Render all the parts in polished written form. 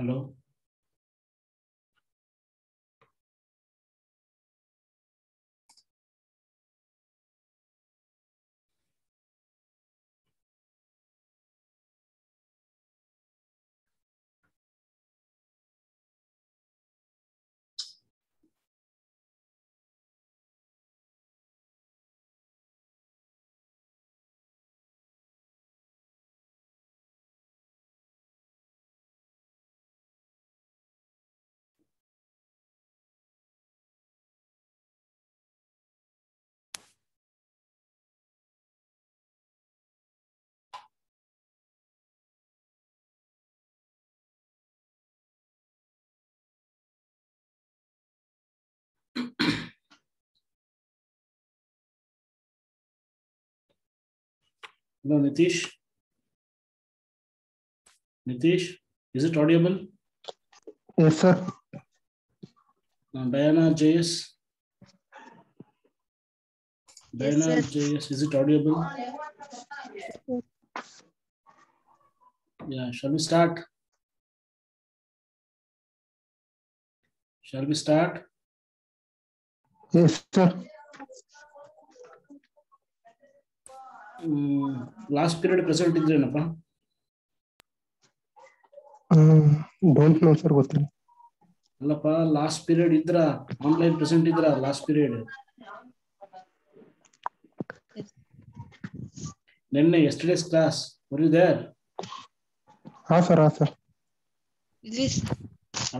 Hello. Hello, Nitish. Nitish, is it audible? Yes, sir. Diana JS. Diana Yes, sir. JS, is it audible? Yeah, shall we start? Shall we start? Yes, sir. Last period present ಇದ್ರೇನಪ್ಪ? Don't know, sir. ಗೊತ್ತಿಲ್ಲ. ಅಲ್ಲಪ್ಪ last period ಇದ್ರ online present ಇದ್ರ last period ನಿನ್ನೆ ಯೆಸ್ಟರ್ಡೇಸ್ class were you there? ಹಾ sir, ಹಾ sir. Yes,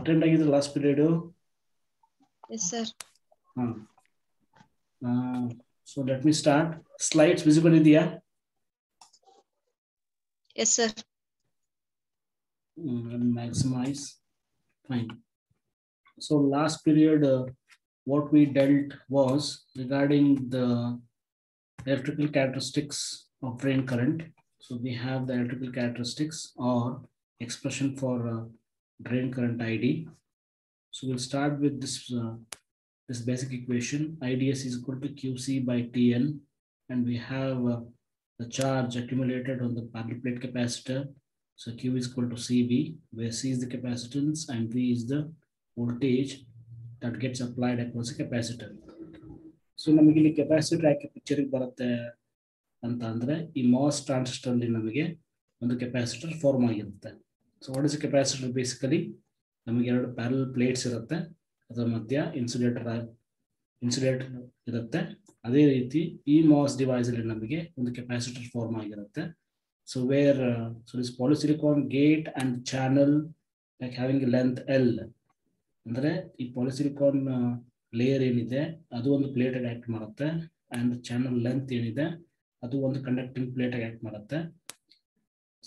attend ಆಗಿದ್ರ last period? yes, sir. So let me start. Slides visible ಇದೆಯಾ? Yes, sir. Let me maximize. Fine. So last period, what we dealt was regarding the electrical characteristics of drain current. So we have the electrical characteristics or expression for drain current ID. So we'll start with this basic equation. IDS is equal to QC by Tn, and we have the charge accumulated on the parallel plate capacitor. So Q is equal to CV, where C is the capacitance and V is the voltage that gets applied across a capacitor. So ನಮಗೆ ಇಲ್ಲಿ capacitor ಯಾಕೆ picture ಬರುತ್ತೆ ಅಂತ ಅಂದ್ರೆ ಈ mass transistor ಅಲ್ಲಿ ನಮಗೆ ಒಂದು ಕೆಪಾಸಿಟರ್ ಫಾರ್ಮ್ ಆಗಿರುತ್ತೆ. So what is capacitor? Basically ನಮಗೆ ಎರಡು ಪ್ಯಾರಲ್ ಪ್ಲೇಟ್ಸ್ ಇರುತ್ತೆ, ಅದರ ಮಧ್ಯ ಇನ್ಸುಲೇಟರ್ ಇರುತ್ತೆ. ಅದೇ ರೀತಿ ಈ ಮಾಸ್ ಡಿವೈಸ್ ಅಲ್ಲಿ ನಮಗೆ ಒಂದು ಕೆಪಾಸಿಟರ್ ಫಾರ್ಮ್ ಆಗಿರುತ್ತೆ. So where so this polysilicon gate and channel like having a length L, ಅಂದ್ರೆ ಈ polysilicon ಲೇಯರ್ ಏನಿದೆ ಅದು ಒಂದು ಪ್ಲೇಟ್ ಆಗಿ ಆಕ್ಟ್ ಮಾಡುತ್ತೆ, ಅಂಡ್ ಚಾನಲ್ ಲೆಂತ್ ಏನಿದೆ ಅದು ಒಂದು ಕಂಡಕ್ಟಿಂಗ್ ಪ್ಲೇಟ್ ಆಗಿ ಆಕ್ಟ್ ಮಾಡುತ್ತೆ.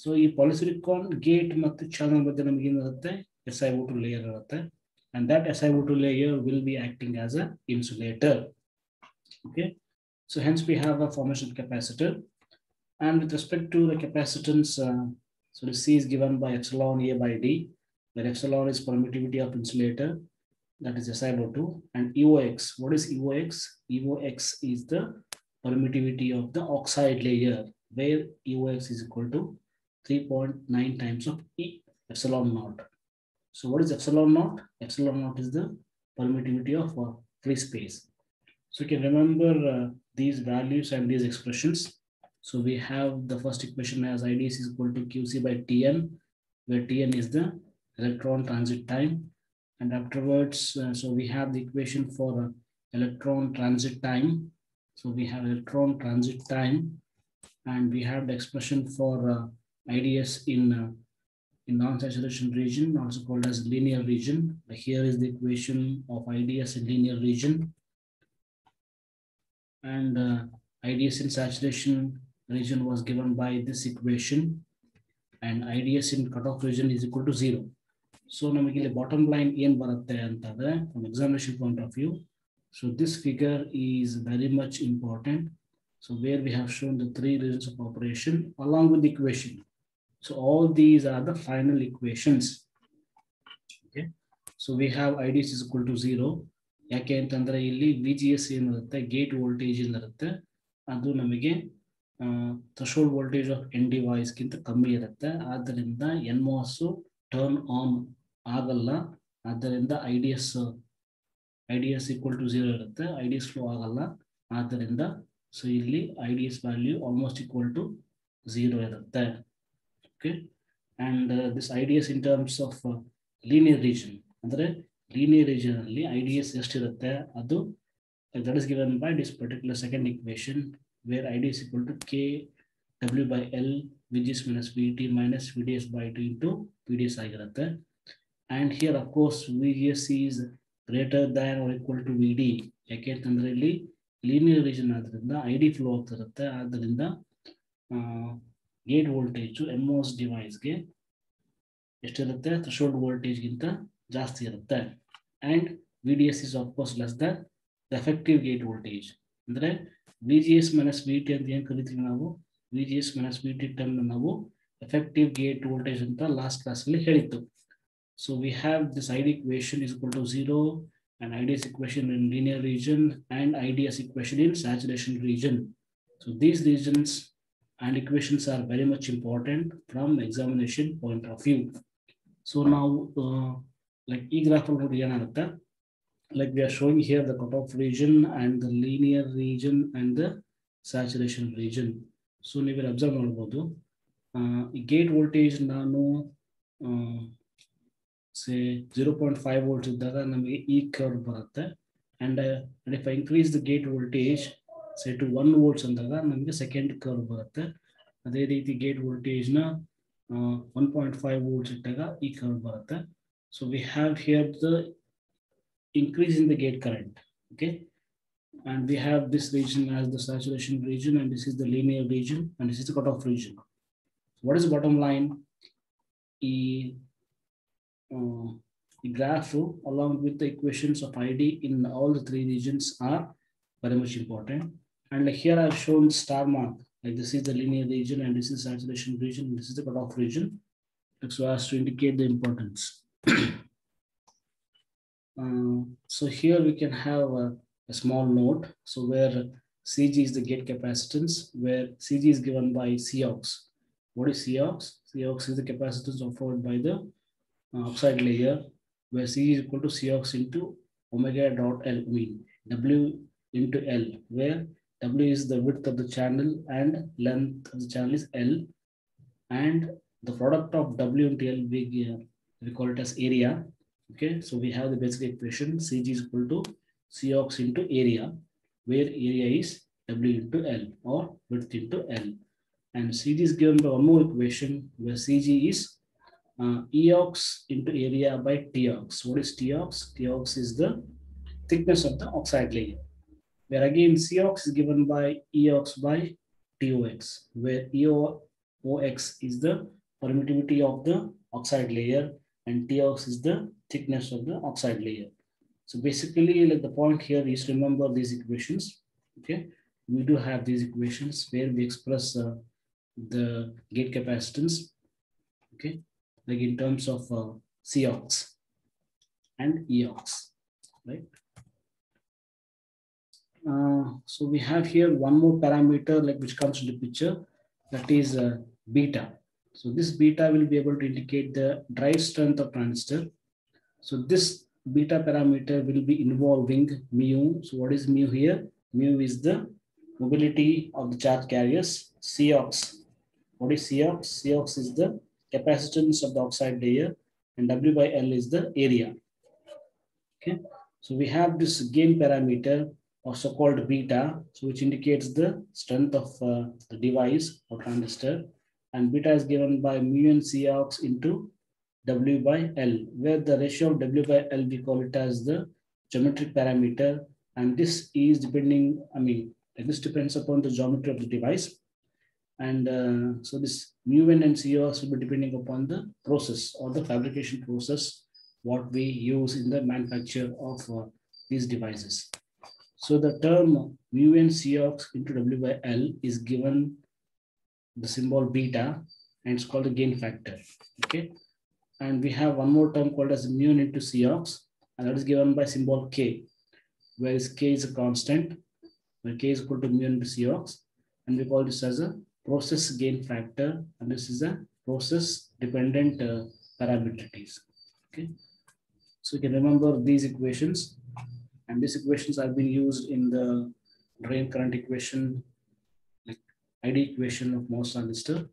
ಸೊ ಈ polysilicon ಗೇಟ್ ಮತ್ತು ಚಾನಲ್ ಮಧ್ಯೆ ನಮಗೆ ಏನಿರುತ್ತೆ, SiO2 ಲೇಯರ್ ಇರುತ್ತೆ, and that SiO2 layer will be acting as a insulator. Okay, so hence we have a formation capacitor. And with respect to the capacitance, so the C is given by epsilon A by D, where epsilon is permittivity of insulator, that is SiO2, and EOX. What is EOX? EOX is the permittivity of the oxide layer, where EOX is equal to 3.9 times of epsilon naught. So what is epsilon naught? Epsilon naught is the permittivity of free space. So you can remember these values and these expressions. So we have the first equation as IDS is equal to QC by Tn, where Tn is the electron transit time. And afterwards, so we have the equation for electron transit time. So we have electron transit time, and we have the expression for IDS in non-saturation region, also called as linear region. Here is the equation of IDS in linear region. And IDS in saturation region was given by this equation, and IDS in cutoff region is equal to 0. So ನಮಗೆ ಇಲ್ಲಿ bottom line ಏನು ಬರುತ್ತೆ ಅಂತಂದ್ರೆ from examination point of view, so this figure is very much important. So where we have shown the three regions of operation along with the equation. So all these are the final equations. Okay, so we have IDS is equal to 0. ಯಾಕೆ ಅಂತಂದ್ರೆ ಇಲ್ಲಿ VGS ಏನಿರುತ್ತೆ, gate voltage ಏನಿರುತ್ತೆ ಅದು ನಮಗೆ threshold voltage of N device ಗಿಂತ ಕಮ್ಮಿ ಇರುತ್ತೆ. ಆದ್ದರಿಂದ NMOS ಟರ್ನ್ ಆನ್ ಆಗಲ್ಲ. ಆದ್ದರಿಂದ IDS equal to 0 ಇರುತ್ತೆ. IDS ಫ್ಲೋ ಆಗಲ್ಲ. ಆದ್ದರಿಂದ ಸೊ ಇಲ್ಲಿ IDS value almost equal to 0 ಇರುತ್ತೆ. Okay, and this IDS in terms of linear region, ಅಂದರೆ ಲೀನಿಯರ್ ರೀಜನ್ ಅಲ್ಲಿ IDS ಎಷ್ಟಿರುತ್ತೆ ಅದು that is given by this particular second equation where IDS equal to K W by L VGS minus VT minus VDS by 2 into VDS ಆಗಿರುತ್ತೆ. And here of course VGS is greater than or equal to VD, ಯಾಕೆಂತಂದ್ರೆ ಇಲ್ಲಿ linear region ಆದ್ರಿಂದ ID flow ಆಗ್ತಿರುತ್ತೆ. ಆದ್ದರಿಂದ gate voltage MOS ಡಿವೈಸ್ಗೆ ಎಷ್ಟಿರುತ್ತೆ, threshold ವೋಲ್ಟೇಜ್ಗಿಂತ ಜಾಸ್ತಿ ಇರುತ್ತೆ. And VDS is of course less than the effective gate voltage. ಅಂದ್ರೆ VGS minus VT ಅಂತ ಏನು ಕರಿತೀವಿ ನಾವು, VGS minus VT ಟರ್ಮ್ ನಾವು effective gate voltage ಅಂತ ಲಾಸ್ಟ್ ಕ್ಲಾಸ್ ಅಲ್ಲಿ ಹೇಳಿತ್ತು. So we have this ID equation is equal to 0 and IDS equation in linear region and IDS equation in saturation region. So these regions and equations are very much important from examination point of view. So now like ಈ graph ಅಲ್ಲಿ ನೋಡಿ ಏನಾಗುತ್ತೆ, like we are showing here the cutoff region and the linear region and the saturation region. So ನೀವು ಇಲ್ಲಿ observe ಮಾಡಬಹುದು, gate voltage ನಾನು say 0.5 volts ಇದ್ದಾಗ ನಮಗೆ ಈ ಕರ್ವ್ ಬರುತ್ತೆ. and if I increase the gate voltage say to 1 volts ಅಂದಾಗ ನಮಗೆ ಸೆಕೆಂಡ್ ಕರ್ವ್ ಬರುತ್ತೆ. ಅದೇ ರೀತಿ ಗೇಟ್ ವೋಲ್ಟೇಜ್ ನ 1.5 volts ಇಟ್ಟಾಗ ಈ ಕರ್ವ್ ಬರುತ್ತೆ. So we have here the increase in the gate current, okay, and we have this region as the saturation region and this is the linear region and this is the cutoff region. What is the bottom line? The graph along with the equations of ID in all the three regions are very much important. And like here I've shown star mark, like this is the linear region and this is saturation region and this is the cutoff region, so as to indicate the importance. So here we can have a small note. So where CG is the gate capacitance, where CG is given by Cox. What is Cox? Cox is the capacitance offered by the oxide layer, where CG is equal to Cox into omega dot L, mean W into L, where W is the width of the channel and length of the channel is L, and the product of W into L we call it as area. Okay, so we have the basic equation CG is equal to Cox into area, where area is W into L or width into L. And CG is given by one more equation where CG is Eox into area by Tox. What is Tox? Tox is the thickness of the oxide layer, where again Cox is given by Eox by Tox, where Eox is the permittivity of the oxide layer and Tox is the thickness of the oxide layer. So basically, like the point here is remember these equations. Okay, we do have these equations where we express the gate capacitance. Okay, like in terms of Cox and Eox, right? So we have here one more parameter like which comes into picture, that is beta. So this beta will be able to indicate the drive strength of transistor. So this beta parameter will be involving mu. So what is mu here? Mu is the mobility of the charge carriers. Cox. What is Cox? Cox is the capacitance of the oxide layer and W by L is the area. Okay. So we have this gain parameter also called beta, so which indicates the strength of the device or transistor. And beta is given by mu and Cox into W by L, where the ratio of W by L we call it as the geometric parameter, and this is depending, this depends upon the geometry of the device. And so this mu and Cox will be depending upon the process or the fabrication process what we use in the manufacture of these devices. So the term mu and Cox into W by L is given the symbol beta and it's called the gain factor. Okay, and we have one more term called as mu into Cox, and that is given by symbol K, where K is a constant, where K is equal to mu into Cox, and we call this as a process gain factor, and this is a process dependent parametrities. Okay, so you can remember these equations, and these equations have been used in the drain current equation, like ID equation of MOS transistor.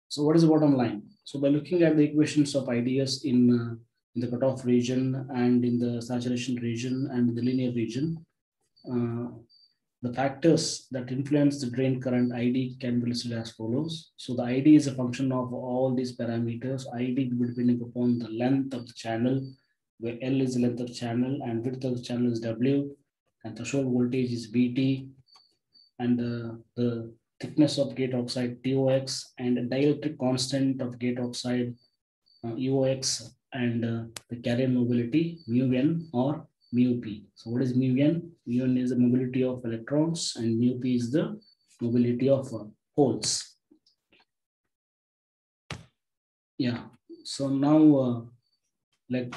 So what is the bottom line? So by looking at the equations of IDS in the cutoff region and in the saturation region and the linear region, uh, the factors that influence the drain current ID can be listed as follows. So the ID is a function of all these parameters. ID will be depending upon the length of the channel, where L is the length of the channel and width of the channel is W, and threshold voltage is VT, and the thickness of gate oxide TOX, and the dielectric constant of gate oxide UOX, and the carrier mobility mu n or mu p. So what is mu n? Mu n is the mobility of electrons, and mu p is the mobility of holes. Yeah. So now, like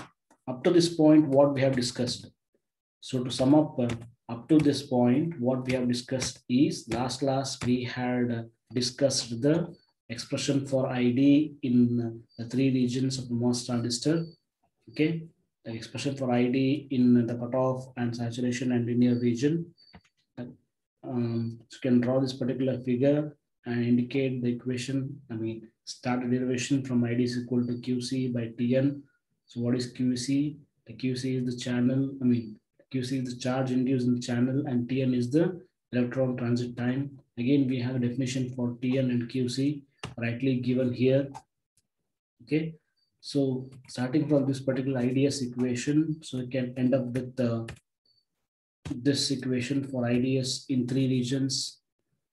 up to this point, what we have discussed. So to sum up to this point, what we have discussed is last class we had discussed the expression for ID in the three regions of the MOS transistor. Okay, the expression for ID in the cutoff and saturation and linear region. So you can draw this particular figure and indicate the equation. I mean, start a derivation from ID is equal to QC by Tn. So what is QC? The QC is the channel. I mean, QC is the charge induced in the channel, and Tn is the electron transit time. Again, we have a definition for Tn and QC rightly given here. Okay, so starting from this particular IDS equation, so you can end up with this equation for IDS in three regions,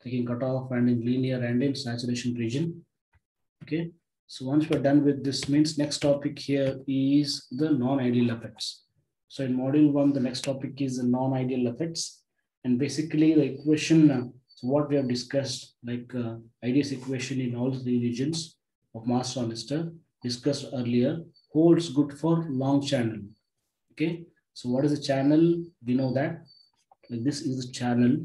taking cutoff and in linear and in saturation region. Okay, so once we're done with this, means next topic here is the non-ideal effects. So in module 1, the next topic is the non-ideal effects, and basically the equation, so what we have discussed, like IDS equation in all three regions of MOS transistor discussed earlier, holds good for long channel. Okay, so what is the channel? We know that, like this is the channel.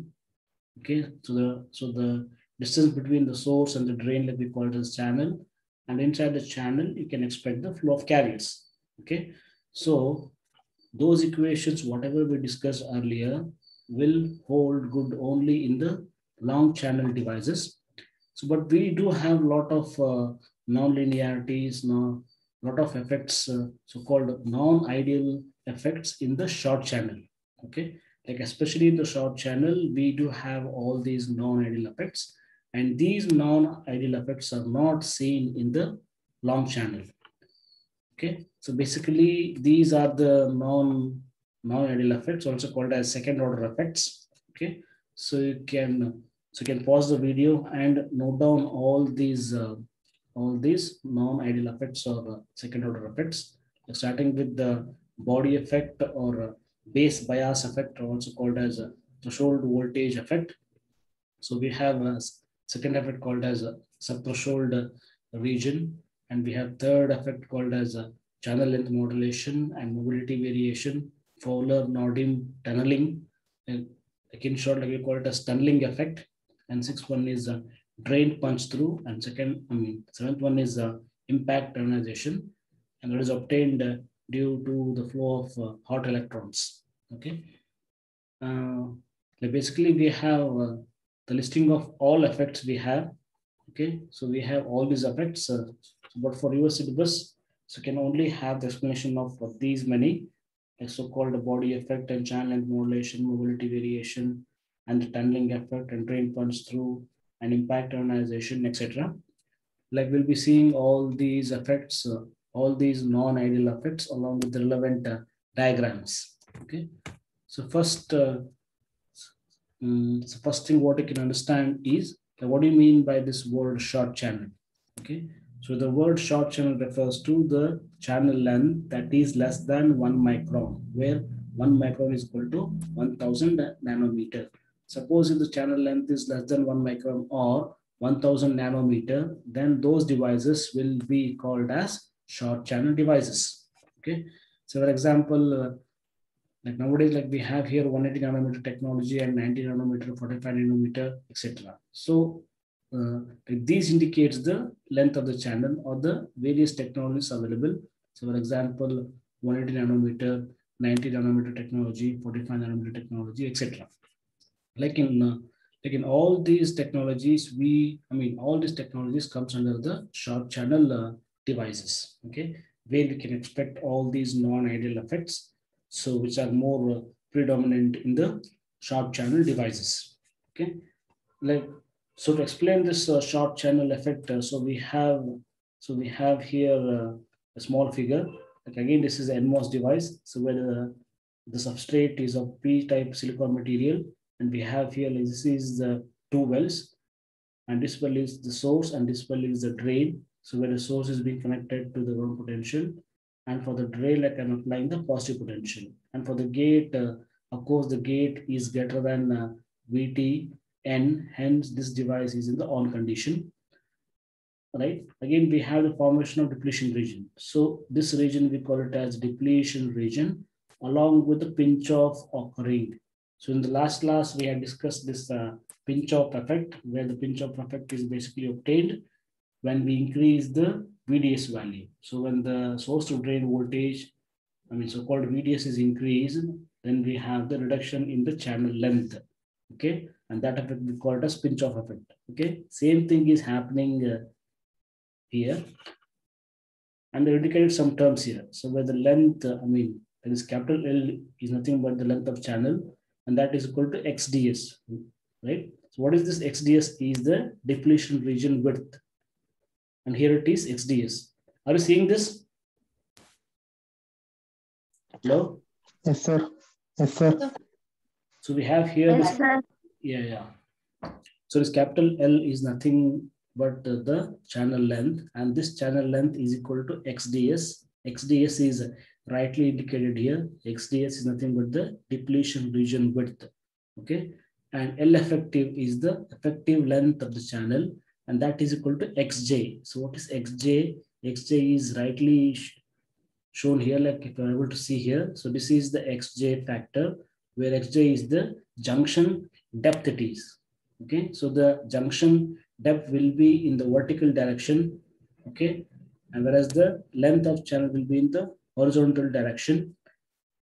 Okay, so the distance between the source and the drain, like we call it as channel, and inside the channel you can expect the flow of carriers. Okay, so those equations, whatever we discussed earlier, will hold good only in the long channel devices. So, but we do have a lot of non-linearities, lot of effects, so-called non-ideal effects in the short channel. Okay, like especially in the short channel, we do have all these non-ideal effects, and these non-ideal effects are not seen in the long channel. Okay, so basically these are the non-ideal effects, also called as second order effects. Okay, so you can pause the video and note down all these non-ideal effects or second order effects, starting with the body effect or base bias effect, also called as a threshold voltage effect. So we have a second effect called as a subthreshold region, and we have third effect called as a channel length modulation and mobility variation, Fowler-Nordim tunneling, and like in short, like we call it as tunneling effect. And sixth one is a drain punch through, and seventh one is impact ionization, and that is obtained due to the flow of hot electrons. Okay, basically we have the listing of all effects we have. Okay, so we have all these effects, but for your syllabus, so can only have the explanation of these many, like so-called body effect and channel length modulation, mobility variation, and the tunneling effect and drain punch through and impact ionization, etc. Like we'll be seeing all these effects, all these non-ideal effects along with the relevant diagrams. Okay, so first thing what you can understand is what do you mean by this word short channel. Okay, so the word short channel refers to the channel length that is less than 1 micron, where 1 micron is equal to 1000 nanometer. Suppose if the channel length is less than 1 micron or 1000 nanometer, then those devices will be called as short channel devices. Okay, so for example, like nowadays, like we have here 180 nanometer technology and 90 nanometer, 45 nanometer, etc. So these indicates the length of the channel or the various technologies available. So for example, 180 nanometer, 90 nanometer technology, 45 nanometer technology, etc. Like in all these technologies, all these technologies comes under the short channel devices, okay, where we can expect all these non-ideal effects, so which are more predominant in the short channel devices, okay. Like, so to explain this short channel effect, so we have here a small figure. Like again, this is an NMOS device, so where the substrate is of p-type silicon material, and we have here, like, this is the two wells, and this well is the source and this well is the drain. So where the source is being connected to the ground potential, and for the drain, like I'm applying the positive potential, and for the gate, of course the gate is greater than VT N, hence this device is in the on condition, right? Again, we have the formation of depletion region. So this region, we call it as depletion region, along with the pinch off occurring. So in the last class, we had discussed this pinch off effect, where the pinch off effect is basically obtained when we increase the VDS value. So when the source to drain voltage, so-called VDS is increased, then we have the reduction in the channel length, okay? And that effect we call it as pinch off effect, okay? Same thing is happening here. And they indicated some terms here. So where the length, that is capital L is nothing but the length of channel, and that is equal to XDS, right? So what is this XDS? Is the depletion region width. And here it is XDS. Are you seeing this? Hello? Yes, sir. Yes, sir. So we have here this, yeah. So this capital L is nothing but the channel length, and this channel length is equal to XDS. XDS is rightly indicated here. XDS is nothing but the depletion region width, okay? And L effective is the effective length of the channel, and that is equal to XJ. So what is XJ? XJ is rightly shown here, like if you're able to see here. So this is the XJ factor, where XJ is the junction depth it is, okay? So the junction depth will be in the vertical direction, okay? And whereas the length of channel will be in the horizontal direction.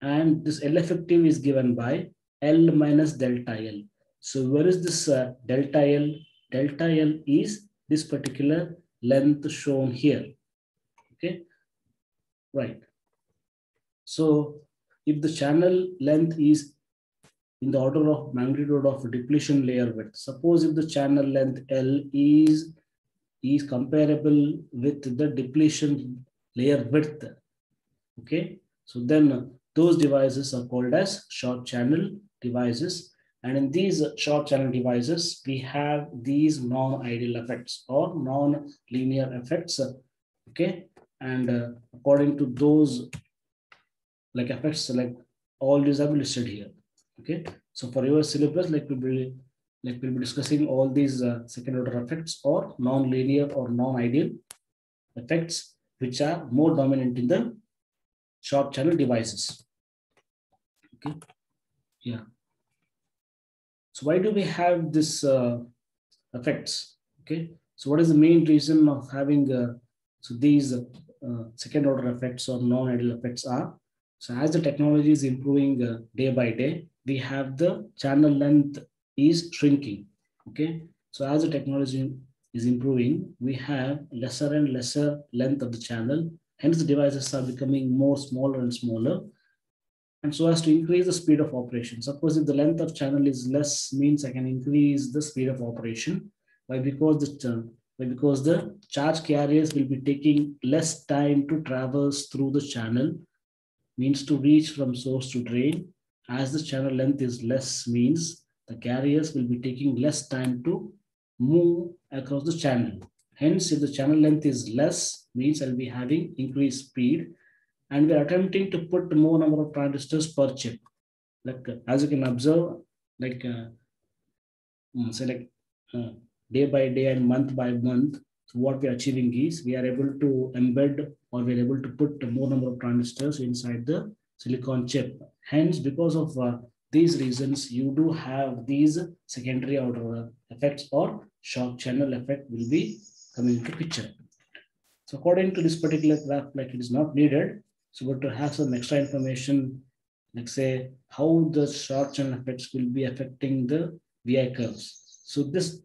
And this L effective is given by L minus delta L. So where is this delta L? Delta L is this particular length shown here, okay? Right. So if the channel length is in the order of magnitude of depletion layer width, suppose if the channel length L is comparable with the depletion layer width, okay? So then those devices are called as short channel devices. And in these short channel devices, we have these non-ideal effects or non-linear effects, okay? And according to those like effects, like all these are listed here, okay? So for your syllabus, we'll be discussing all these second order effects or non-linear or non-ideal effects, which are more dominant in the short channel devices, okay? Yeah. So why do we have this effects, okay? So what is the main reason of having so these second order effects or non-ideal effects are? So as the technology is improving day by day, we have the channel length is shrinking, okay? So as the technology is improving, we have lesser and lesser length of the channel. Hence the devices are becoming more smaller and smaller. And so as to increase the speed of operation, suppose if the length of channel is less, means I can increase the speed of operation. Why? Because the charge carriers will be taking less time to traverse through the channel, means to reach from source to drain. As the channel length is less, means the carriers will be taking less time to move across the channel. Hence, if the channel length is less, means I'll be having increased speed, and we're attempting to put more number of transistors per chip. Like as you can observe, like day by day and month by month, so what we're achieving is we are able to embed or we're able to put more number of transistors inside the silicon chip. Hence, because of these reasons, you do have these secondary order effects or shock channel effect will be coming into picture. So according to this particular graph, like it is not needed. So but to have some extra information, like say how the shock channel effects will be affecting the VI curves. So this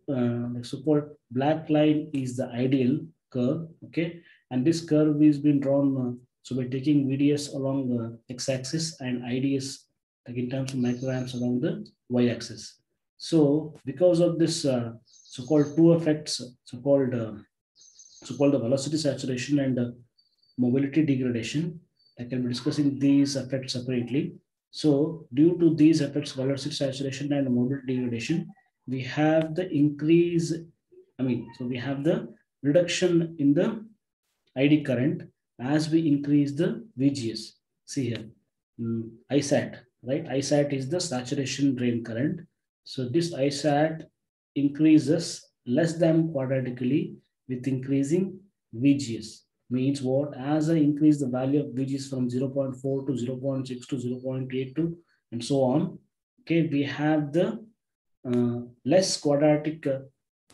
so-called black line is the ideal curve, okay? And this curve is being drawn so by taking VDS along the x-axis and IDS like in terms of microamps along the y-axis. So because of this so-called two effects, so-called the velocity saturation and mobility degradation, I can be discussing these effects separately. So due to these effects, velocity saturation and mobility degradation, we have the increase, so we have the reduction in the ID current as we increase the VGS. See here, ISAT, right? ISAT is the saturation drain current. So this ISAT increases less than quadratically with increasing VGS. Means what? As I increase the value of VGS from 0.4 to 0.6 to 0.82 and so on, okay, we have the less quadratic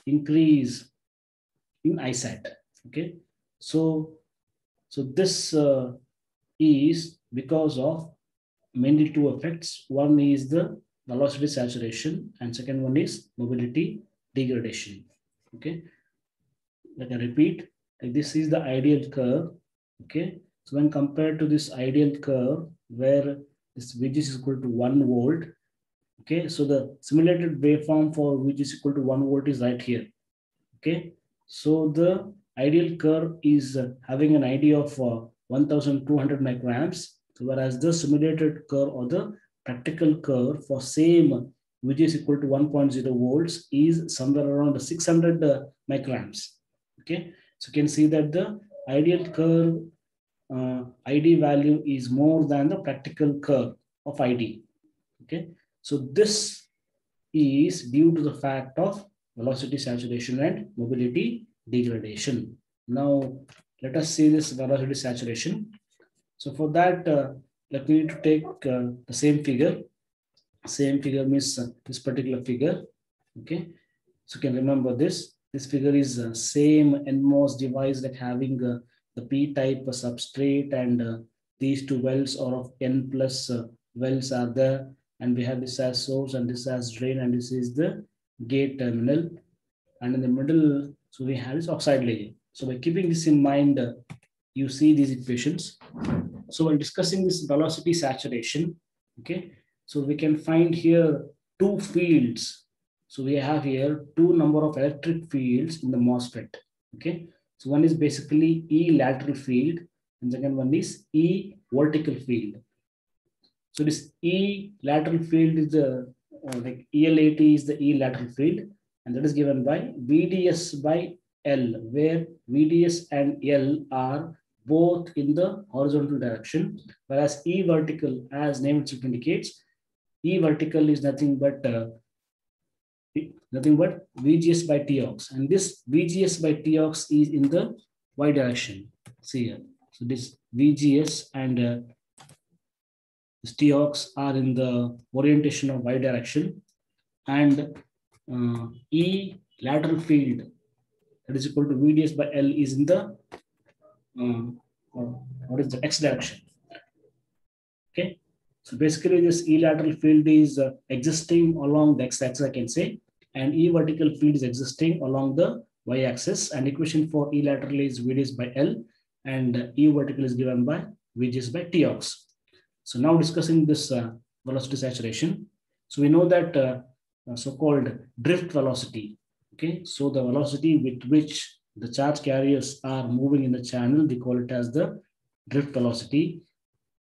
increase in ISAT. Okay, so this is because of mainly two effects. One is the velocity saturation and second one is mobility degradation. Okay, let me repeat, like this is the ideal curve. Okay, so when compared to this ideal curve where this VG is equal to 1 volt, okay, so the simulated waveform for VG is equal to 1 volt is right here. Okay, so the ideal curve is having an ID of 1200 microamps, so whereas the simulated curve or the practical curve for same which is equal to 1.0 volts is somewhere around 600 microamps. Okay, so you can see that the ideal curve ID value is more than the practical curve of ID. Okay, so this is due to the fact of velocity saturation and mobility degradation. Now, let us see this velocity saturation. So for that, let me to take the same figure. Same figure means this particular figure. Okay, so you can remember this. This figure is same NMOS device like having the P-type substrate and these two wells or of N plus wells are there. And we have this as source and this as drain and this is the gate terminal. And in the middle, so we have this oxide layer. So by keeping this in mind, you see these equations. So when discussing this velocity saturation, okay, so we can find here two fields. So we have here two number of electric fields in the MOSFET. Okay, so one is basically E lateral field and second one is E vertical field. So this E lateral field is the like EL80 is the E lateral field, and that is given by VDS by L, where VDS and L are both in the horizontal direction, whereas E vertical, as name itself indicates, E vertical is nothing but VGS by TOX, and this VGS by TOX is in the Y direction. See here, so this VGS and this TOX are in the orientation of Y direction, and E lateral field that is equal to VDS by L is in the what is the X direction. Okay, so basically this E lateral field is existing along the X axis, I can say, and E vertical field is existing along the Y axis, and equation for E lateral is VDS by L and E vertical is given by VGS by TOX. So now discussing this velocity saturation. So we know that so-called drift velocity. Okay, so the velocity with which the charge carriers are moving in the channel, they call it as the drift velocity.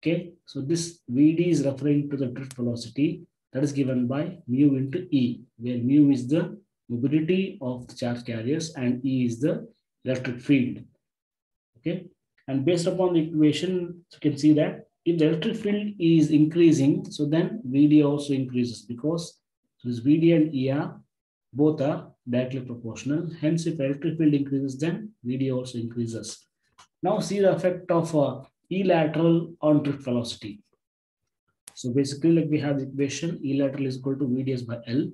Okay, so this VD is referring to the drift velocity that is given by mu into E, where mu is the mobility of the charge carriers and E is the electric field. Okay, and based upon the equation, you can see that if the electric field is increasing, so then VD also increases because this VD and E are both are directly proportional. Hence, if electric field increases, then VD also increases. Now see the effect of E lateral on drift velocity. So basically, like we have the equation E lateral is equal to VDS by L.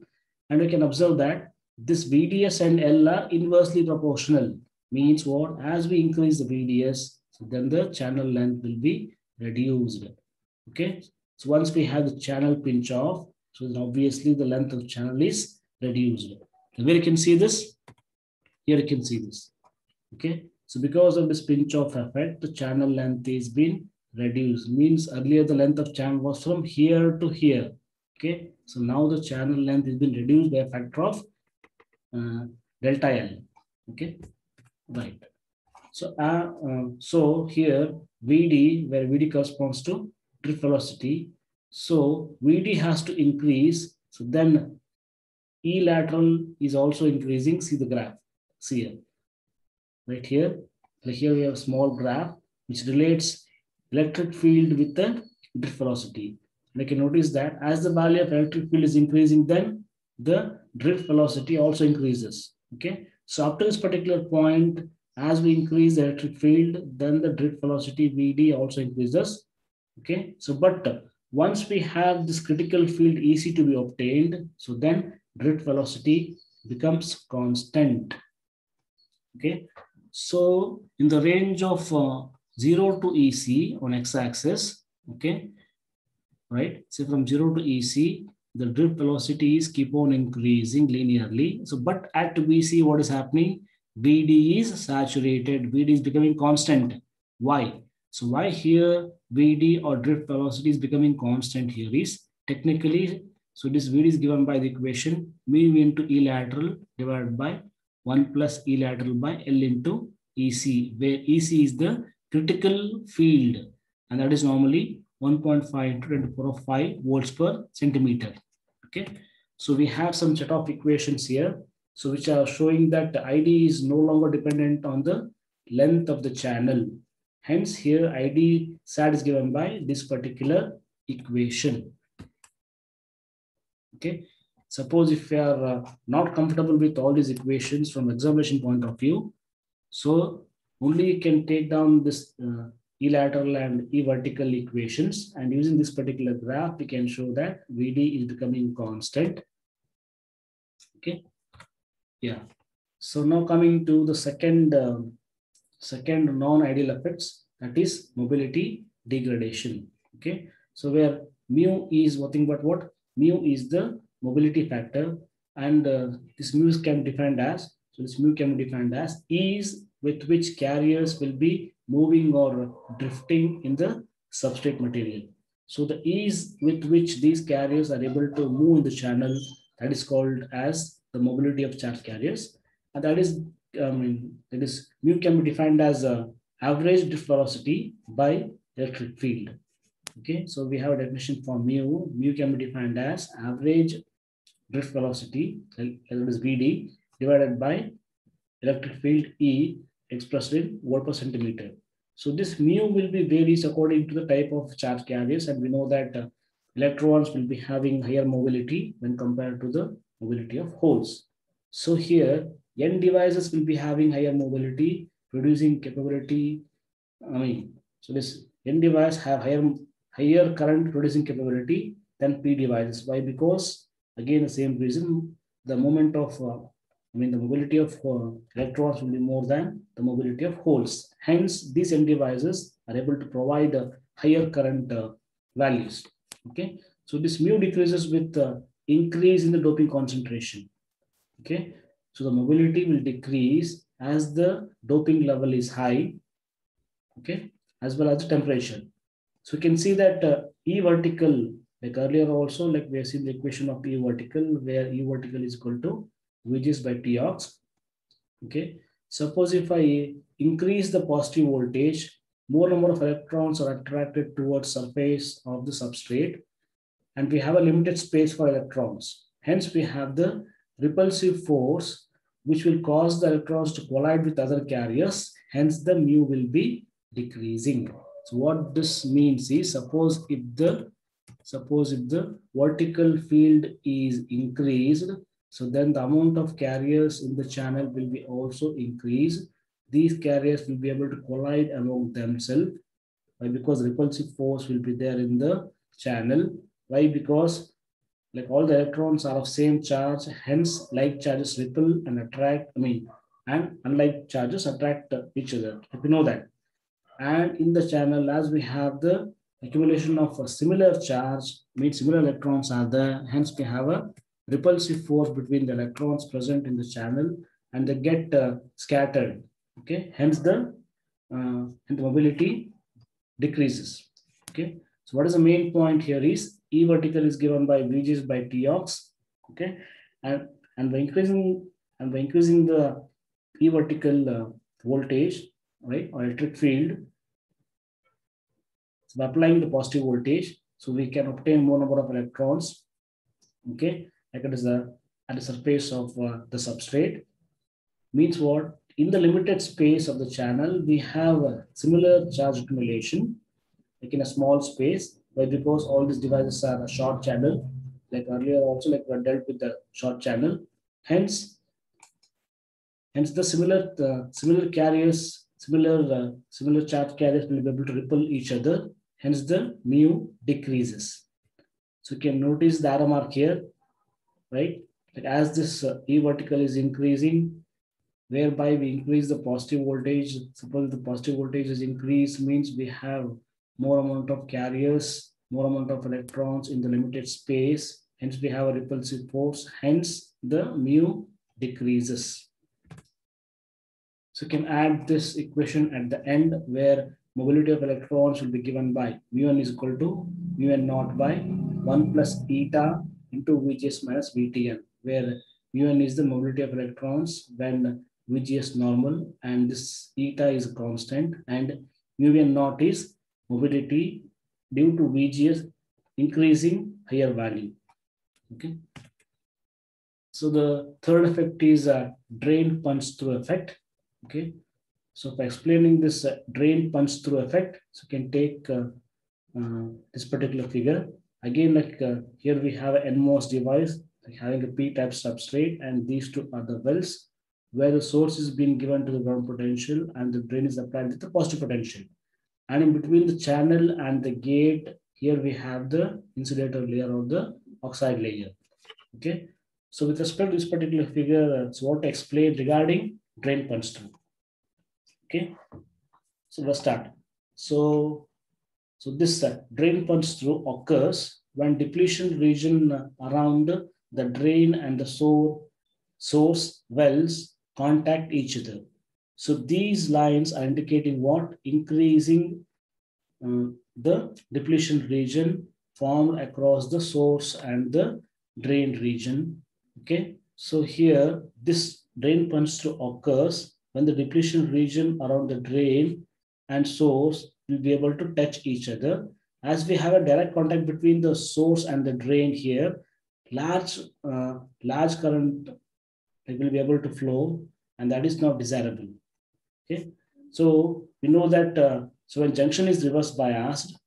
And we can observe that this VDS and L are inversely proportional. Means what? As we increase the VDS, so then the channel length will be reduced. Okay. So once we have the channel pinch off, so then obviously the length of the channel is reduced. And where you can see this? Here you can see this. Okay. So because of this pinch off effect, the channel length is been reduced. Means earlier the length of channel was from here to here. Okay. So now the channel length has been reduced by a factor of delta L. Okay. Right. So here VD, where VD corresponds to drift velocity. So VD has to increase. So then E lateral is also increasing. See the graph. See here. Right here. So here we have a small graph which relates electric field with the drift velocity. And you can notice that as the value of electric field is increasing, then the drift velocity also increases. Okay. So up to this particular point, as we increase the electric field, then the drift velocity VD also increases. Okay. So, but once we have this critical field EC to be obtained, so then drift velocity becomes constant. Okay. So in the range of 0 to EC on x-axis, okay, right? So from 0 to EC, the drift velocities keep on increasing linearly. So, but at VC, what is happening? VD is saturated. VD is becoming constant. Why? So why here VD or drift velocity is becoming constant here is technically, so this VD is given by the equation mu into E lateral divided by 1 plus E lateral by L into EC, where EC is the critical field, and that is normally 1.5 into 10 to the power of 5 volts per centimeter. Okay, so we have some set of equations here, so which are showing that the ID is no longer dependent on the length of the channel. Hence, here ID SAT is given by this particular equation. Okay. Suppose if you are not comfortable with all these equations from examination point of view, so only you can take down this E lateral and E vertical equations, and using this particular graph, we can show that VD is becoming constant. Okay. Yeah. So now coming to the second non-ideal effects, that is mobility degradation. Okay. So where mu is nothing but what? Mu is the mobility factor, and this mu can be defined as, so this mu can be defined as ease with which carriers will be moving or drifting in the substrate material. So the ease with which these carriers are able to move in the channel, that is called as the mobility of charge carriers, and that is mu can be defined as average drift velocity by electric field. Okay, so we have a definition for mu. Mu can be defined as average drift velocity, that is VD, divided by electric field E expressed in volt per centimeter. So this mu will be varies according to the type of charge carriers, and we know that electrons will be having higher mobility when compared to the mobility of holes. So here N devices will be having higher mobility, producing capability. So this N device have higher current producing capability than P devices. Why? Because again the same reason, the moment of the mobility of electrons will be more than the mobility of holes. Hence, these N devices are able to provide higher current values. Okay, so this mu decreases with increase in the doping concentration. Okay, so the mobility will decrease as the doping level is high. Okay, as well as the temperature. So we can see that E vertical, like earlier also, like we have seen the equation of E vertical, where E vertical is equal to Vgs by Tox. Okay, suppose if I increase the positive voltage, more number of electrons are attracted towards surface of the substrate, and we have a limited space for electrons. Hence, we have the repulsive force, which will cause the electrons to collide with other carriers. Hence, the mu will be decreasing. So what this means is, suppose if the vertical field is increased, so then the amount of carriers in the channel will be also increased. These carriers will be able to collide among themselves, because repulsive force will be there in the channel. Why? Because like all the electrons are of same charge, hence like charges repel and attract, and unlike charges attract each other. We know that. And in the channel, as we have the accumulation of a similar charge, means similar electrons are there, hence we have a repulsive force between the electrons present in the channel and they get scattered. Okay, hence the mobility decreases. Okay, so what is the main point here is E vertical is given by Vgs by Tox. Okay, and by increasing the E vertical voltage, right, or electric field, so by applying the positive voltage, so we can obtain more number of electrons. Okay, like it is at the surface of the substrate. Means what? In the limited space of the channel, we have a similar charge accumulation, like in a small space, why? Because all these devices are a short channel, like earlier also, like we dealt with the short channel. Hence the similar carriers, similar charge carriers will be able to repel each other. Hence the mu decreases. So you can notice the arrow mark here, right? Like as this E vertical is increasing, whereby we increase the positive voltage. Suppose the positive voltage is increased, means we have more amount of carriers, more amount of electrons in the limited space. Hence we have a repulsive force. Hence the mu decreases. So you can add this equation at the end where mobility of electrons will be given by mu1 is equal to mu1 naught by 1 plus eta into Vgs minus Vtn, where mu1 is the mobility of electrons when Vgs normal and this eta is constant, and mu1 naught is mobility due to Vgs increasing higher value. Okay. So the third effect is a drain punch through effect. Okay. So for explaining this drain punch through effect, so you can take this particular figure. Again, like here we have an NMOS device like having a P-type substrate, and these two are the wells where the source is being given to the ground potential and the drain is applied with the positive potential. And in between the channel and the gate, here we have the insulator layer or the oxide layer. Okay. So with respect to this particular figure, it's what to explain regarding drain punch through. Okay. So let's start. So this drain punch through occurs when depletion region around the drain and the source wells contact each other. So these lines are indicating what? Increasing the depletion region formed across the source and the drain region. Okay. So here this drain punch through occurs when the depletion region around the drain and source will be able to touch each other. As we have a direct contact between the source and the drain here, large current will be able to flow, and that is not desirable. Okay, so we know that so when junction is reverse biased,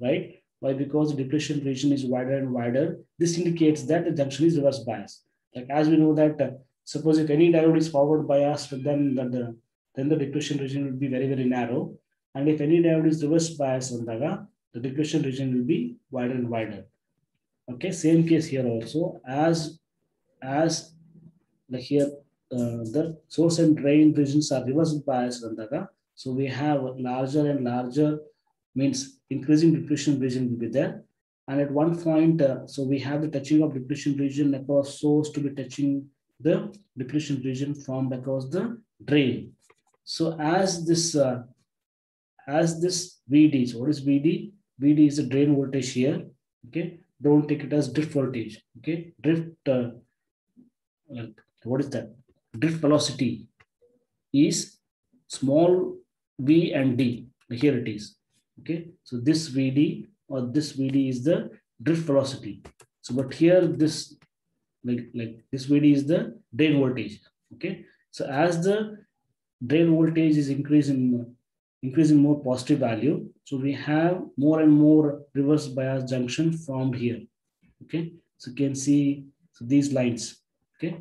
right? Why? Because the depletion region is wider and wider. This indicates that the junction is reverse biased. Like as we know that suppose if any diode is forward biased, then the depletion region will be very, very narrow. And if any diode is reverse biased, the depletion region will be wider and wider. Okay, same case here also. As like here, the source and drain regions are reverse biased, so we have larger and larger, means increasing depletion region will be there. And at one point, so we have the touching of depletion region across source to be touching the depletion region formed across the drain. So as this VD, so what is VD? VD is the drain voltage here. Okay, don't take it as drift voltage. Okay, drift. What is that? Drift velocity is small v and d. Here it is. Okay, so this VD or this VD is the drift velocity. So, but here this like this VD is the drain voltage. Okay, so as the drain voltage is increasing more positive value, so we have more and more reverse bias junction formed here. Okay, so you can see so these lines. Okay,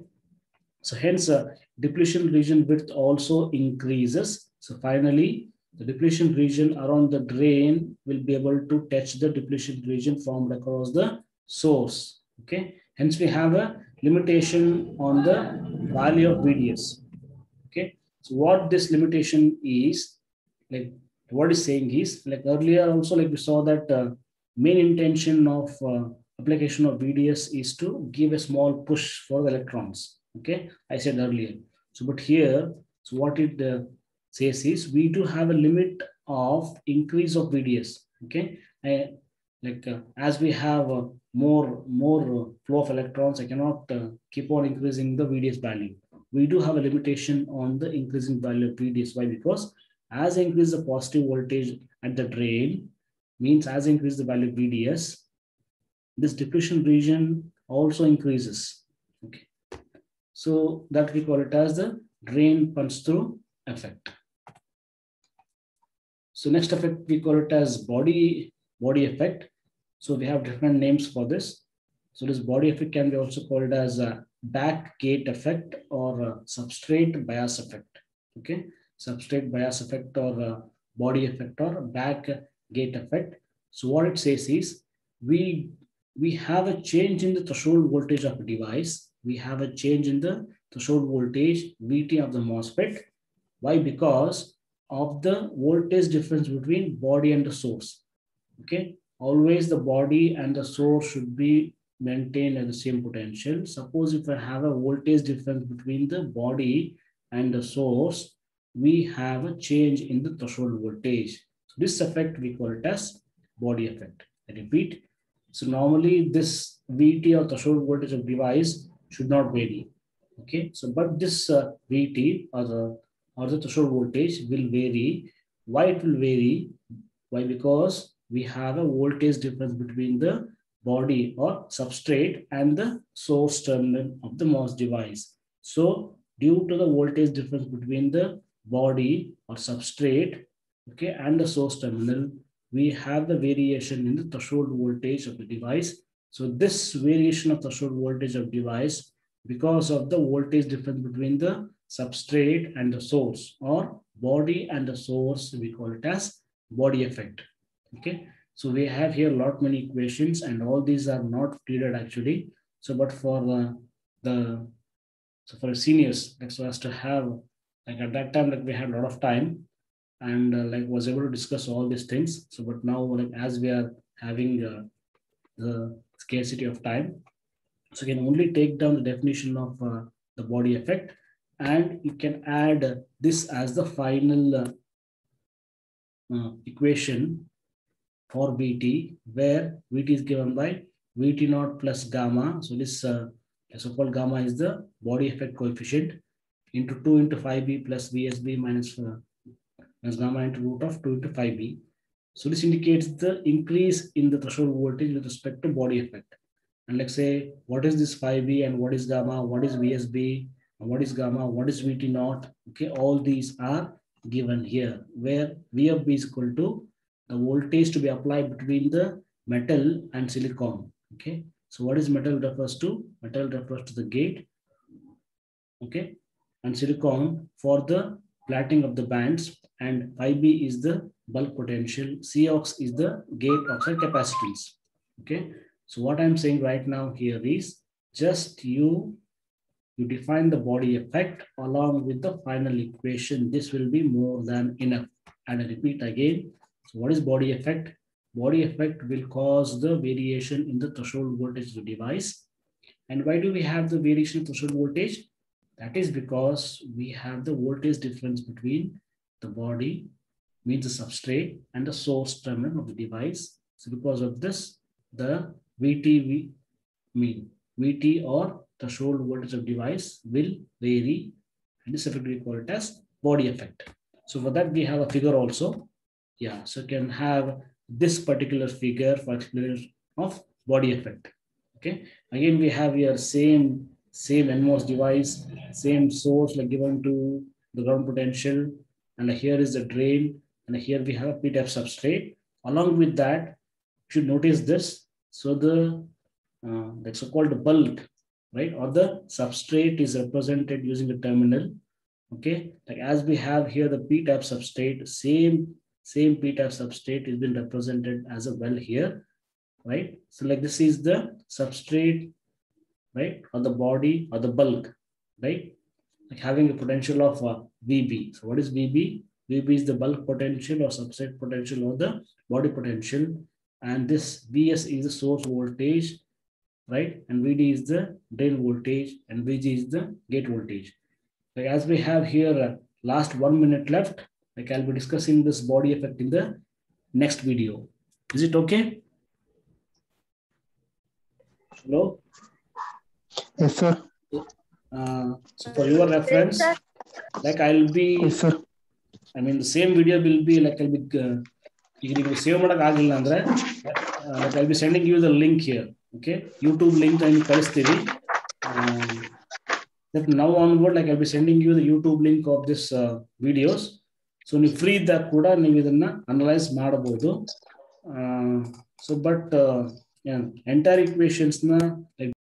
so hence depletion region width also increases. So finally, The depletion region around the drain will be able to touch the depletion region formed across the source. Okay. Hence, we have a limitation on the value of VDS. Okay. So what this limitation is, like what is saying is, like earlier also, like we saw that main intention of application of VDS is to give a small push for the electrons. Okay. I said earlier. So, but here, so what it says is we do have a limit of increase of VDS. Okay. As we have more flow of electrons, I cannot keep on increasing the VDS value. We do have a limitation on the increasing value of VDS. Why? Because as I increase the positive voltage at the drain, means as I increase the value of VDS, this depletion region also increases. Okay. So that we call it as the drain punch through effect. So next effect, we call it as body effect. So we have different names for this. So this body effect can be also called as a back gate effect or a substrate bias effect. Okay, substrate bias effect or body effect or back gate effect. So what it says is we have a change in the threshold voltage of a device. We have a change in the threshold voltage VT of the MOSFET. Why? Because of the voltage difference between body and the source. Okay, always the body and the source should be maintained at the same potential. Suppose if I have a voltage difference between the body and the source, we have a change in the threshold voltage. So this effect we call it as body effect. I repeat. So normally this VT or threshold voltage of device should not vary. Okay, so but this VT or the threshold voltage will vary. Why it will vary? Why? Because we have a voltage difference between the body or substrate and the source terminal of the MOS device. So due to the voltage difference between the body or substrate, okay, and the source terminal, we have the variation in the threshold voltage of the device. So this variation of threshold voltage of device, because of the voltage difference between the substrate and the source or body and the source, we call it as body effect. Okay, so we have here a lot many equations and all these are not period actually. So but for for seniors, like so as to have, like at that time, like we had a lot of time and like was able to discuss all these things. So but now, like as we are having the scarcity of time, so you can only take down the definition of the body effect and you can add this as the final equation for VT, where VT is given by VT naught plus gamma. So this so-called gamma is the body effect coefficient into 2 into 5B plus VSB minus gamma into root of 2 into 5B. So this indicates the increase in the threshold voltage with respect to body effect. And let's say, what is this 5B and what is gamma, what is VSB, what is gamma, what is VT naught? Okay, all these are given here, where V of B is equal to the voltage to be applied between the metal and silicon. Okay, so what is metal refers to? Metal refers to the gate. Okay, and silicon for the plating of the bands, and 5B is the bulk potential, Cox is the gate oxide capacitance. Okay, so what I'm saying right now here is just you define the body effect along with the final equation. This will be more than enough. And I repeat again, so what is body effect? Body effect will cause the variation in the threshold voltage of the device. And why do we have the variation in threshold voltage? That is because we have the voltage difference between the body, means the substrate, and the source terminal of the device. So because of this, the VT or threshold voltage of device will vary, and this effect we call it as body effect. So for that we have a figure also. Yeah, so you can have this particular figure for explanation of body effect. Okay, again we have here same NMOS device, same source like given to the ground potential, and here is the drain, and here we have a p-type substrate. Along with that, you should notice this. So the that's so-called bulk, right, or the substrate is represented using a terminal, Okay, like as we have here the p-type substrate, same p-type substrate is been represented as a well here, right? So like this is the substrate, right, or the body or the bulk, right? Like having a potential of VB. So what is VB? VB is the bulk potential or substrate potential or the body potential, and this Vs is the source voltage, right? And VD is the drain voltage, and VG is the gate voltage. Like as we have here last 1 minute left, like I'll be discussing this body effect in the next video. Is it okay? Hello? Yes, sir. So for your reference, like I'll be, Yes, sir. I mean, the same video will be like I'll be save like I'll be sending you the link here. Okay, YouTube link and that now onward, like I'll be sending you the YouTube link of this videos. So you free that kuda ನೀವು ಇದನ್ನ analyse ಮಾಡಬಹುದು. So but entire equations na like